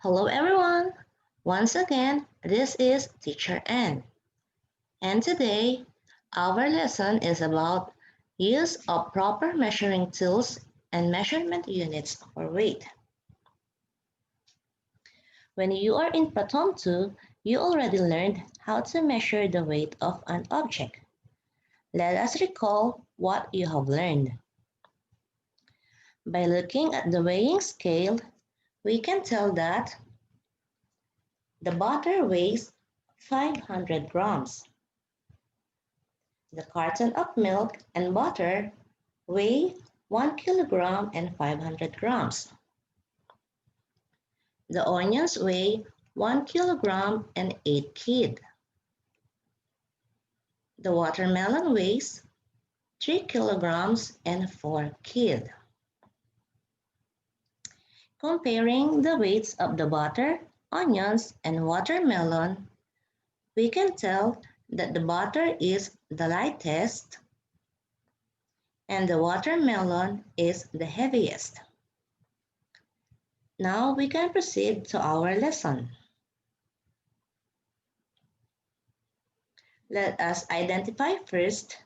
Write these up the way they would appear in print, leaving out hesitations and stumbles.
Hello everyone! Once again, this is Teacher N. And today, our lesson is about use of proper measuring tools and measurement units for weight. When you are in Pratom 2, you already learned how to measure the weight of an object. Let us recall what you have learned. By looking at the weighing scale, we can tell that the butter weighs 500 grams. The carton of milk and butter weigh 1 kilogram and 500 grams. The onions weigh 1 kilogram and 8 kg. The watermelon weighs 3 kilograms and 4 kg. Comparing the weights of the butter, onions, and watermelon, we can tell that the butter is the lightest and the watermelon is the heaviest. Now we can proceed to our lesson. Let us identify first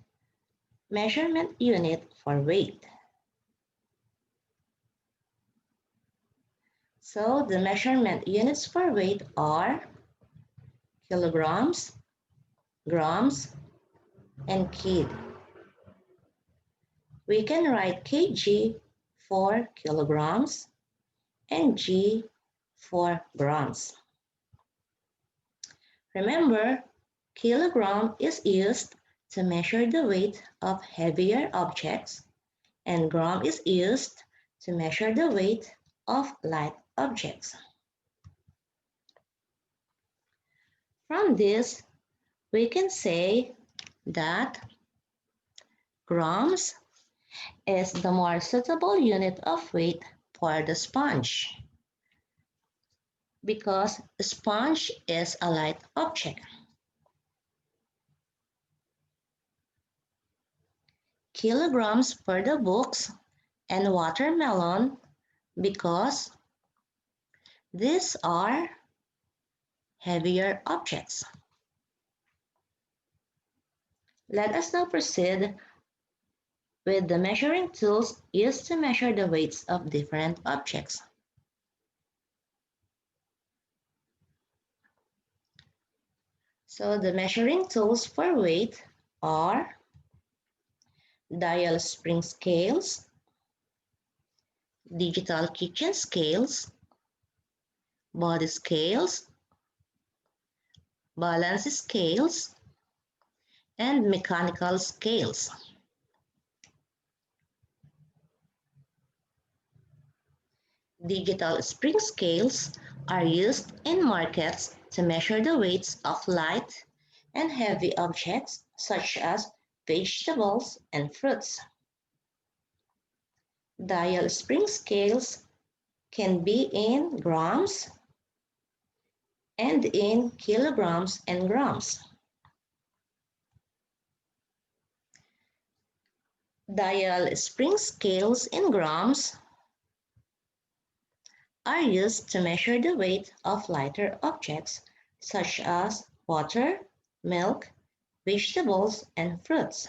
measurement unit for weight. So the measurement units for weight are kilograms, grams, and kg. We can write kg for kilograms and g for grams. Remember, kilogram is used to measure the weight of heavier objects, and gram is used to measure the weight of light objects. From this, we can say that grams is the more suitable unit of weight for the sponge because the sponge is a light object. Kilograms for the books and watermelon because these are heavier objects. Let us now proceed with the measuring tools used to measure the weights of different objects. So the measuring tools for weight are dial spring scales, digital kitchen scales, body scales, balance scales, and mechanical scales. Digital spring scales are used in markets to measure the weights of light and heavy objects such as vegetables and fruits. Dial spring scales can be in grams and in kilograms and grams. Dial spring scales in grams are used to measure the weight of lighter objects such as water, milk, vegetables, and fruits.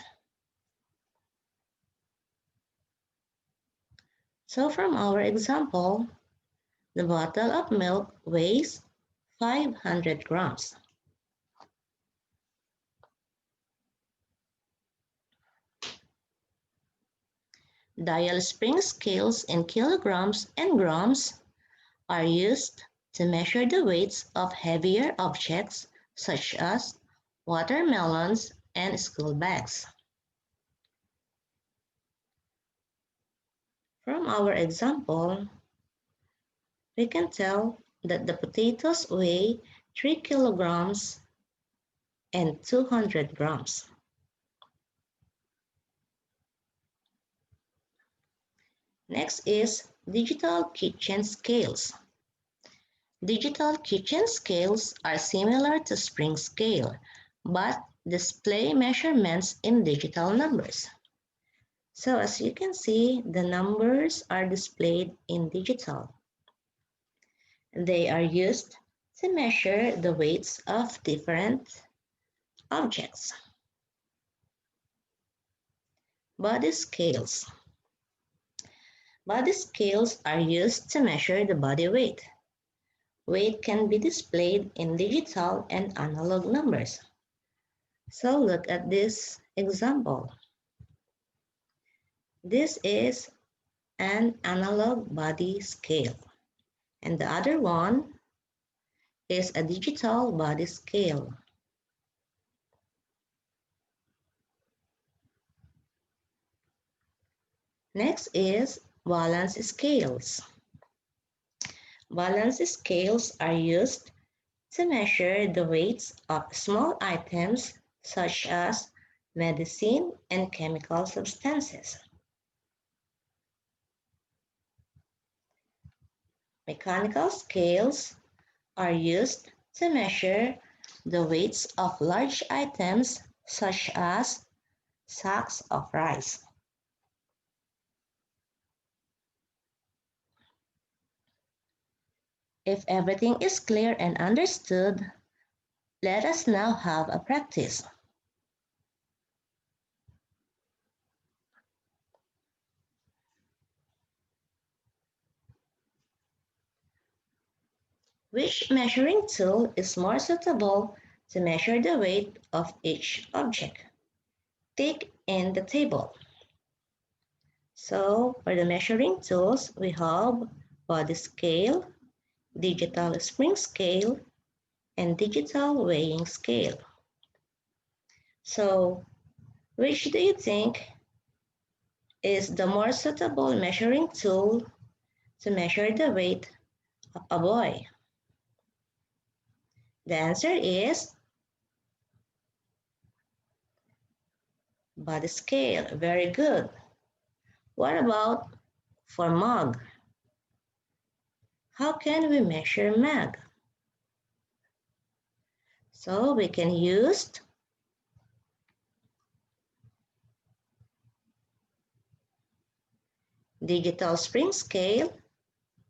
So from our example, the bottle of milk weighs 500 grams. Dial spring scales in kilograms and grams are used to measure the weights of heavier objects such as watermelons and school bags. From our example, we can tell that the potatoes weigh 3 kilograms and 200 grams. Next is digital kitchen scales. Digital kitchen scales are similar to spring scale, but display measurements in digital numbers. So as you can see, the numbers are displayed in digital. They are used to measure the weights of different objects. Body scales. Body scales are used to measure the body weight. Weight can be displayed in digital and analog numbers. So look at this example. This is an analog body scale, and the other one is a digital body scale. Next is balance scales. Balance scales are used to measure the weights of small items such as medicine and chemical substances. Mechanical scales are used to measure the weights of large items such as sacks of rice. If everything is clear and understood, let us now have a practice. Which measuring tool is more suitable to measure the weight of each object? Tick in the table. So for the measuring tools, we have body scale, digital spring scale, and digital weighing scale. So which do you think is the more suitable measuring tool to measure the weight of a boy? The answer is body scale. Very good. What about for mug? How can we measure mag? So we can use digital spring scale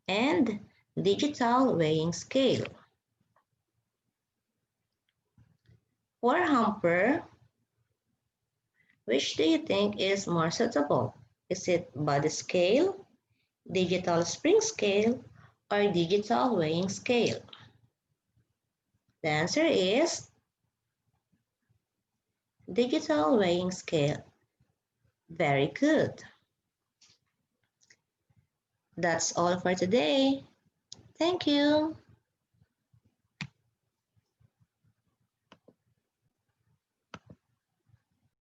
and digital weighing scale. For hamper, which do you think is more suitable? Is it body scale, digital spring scale, or digital weighing scale? The answer is digital weighing scale. Very good. That's all for today. Thank you.